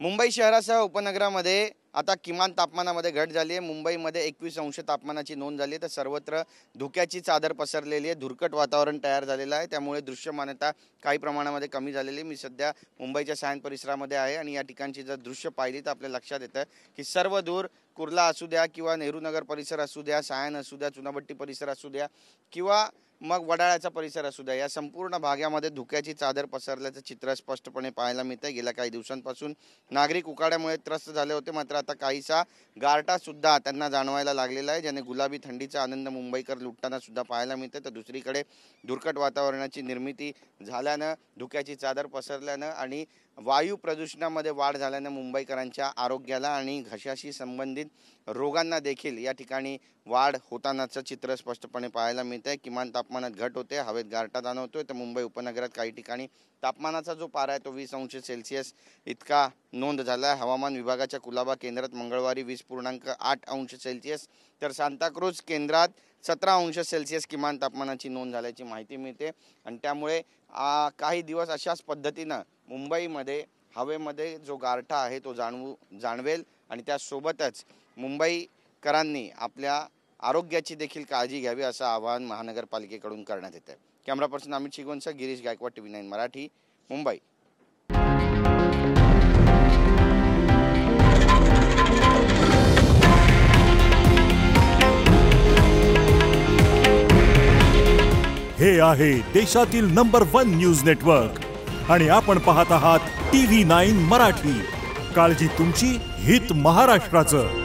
मुंबई शहरासह उपनगरामध्ये आता किमान तापमानामध्ये घट झाली आहे। मुंबईमध्ये 21 अंश तापमानाची नोंद झाली आहे। तर सर्वत्र धुक्याची चादर पसरलेली आहे, धुरकट वातावरण तयार झालेलं आहे। त्यामुळे दृश्यमानता काही प्रमाणामध्ये कमी झालेली आहे। मी सध्या मुंबईच्या सायन परिसरामध्ये आहे आणि या ठिकाणची जर दृश्य पाहिली तर आपल्या लक्षात येतं की सर्व दूर कुर्ला असू द्या किंवा नेहरू नगर परिसर असू द्या, सायन असू द्या, चुनाभट्टी परिसर असू द्या किंवा मग वडाळ्याचा परिसर असू द्या, या संपूर्ण भागामध्ये धुक्याची चादर पसरल्याचं चित्र स्पष्टपणे पाहायला मिळतंय। गेल्या काही दिवसांपासून नागरिक उकाड्यामुळे त्रस्त झाले होते, मात्र आता काहीसा गारठा सुद्धा त्यांना जाणवायला लागलेला आहे, ज्याने गुलाबी थंडीचा आनंद मुंबईकर लुटताना सुद्धा पाहायला मिळते। तर दुसरीकडे धुरकट वातावरणाची निर्मिती झाल्यानं, धुक्याची चादर पसरल्यानं आणि वायू प्रदूषणामध्ये वाढ झाल्यानं मुंबईकरांच्या आरोग्याला आणि घशाशी संबंधित रोगांना देखील या ठिकाणी वाढ होतानाचं चित्र स्पष्टपणे पाहायला मिळतंय। किमान तापमानात घट होते, हवेत गारठा जाणवतोय। तर मुंबई उपनगरात काही ठिकाणी तापमानाचा जो पारा आहे तो 20 अंश सेल्सिअस इतका नोंद झाला आहे। हवामान विभागाच्या कुलाबा केंद्रात मंगळवारी 20.8 अंश सेल्सिअस तर सांताक्रूज केंद्रात 17 अंश सेल्सिअस किमान तापमानाची नोंद झाल्याची माहिती मिळते। आणि त्यामुळे काही दिवस अशाच पद्धतीनं मुंबईमध्ये हवेमध्ये जो गारठा आहे तो जाणवेल आणि त्यासोबतच मुंबईकरांनी आपल्या आरोग्याची देखील काळजी घ्यावी असं आवाहन महानगरपालिकेकडून करण्यात येतं। कॅमेरा पर्सन अमित शिगवणसह गिरीश गायकवाड, TV9 मराठी, मुंबई। हे आहे देशातील नंबर 1 न्यूज नेटवर्क आणि आपण पाहत आहात TV9 मराठी। काळजी तुमची, हित महाराष्ट्राचं।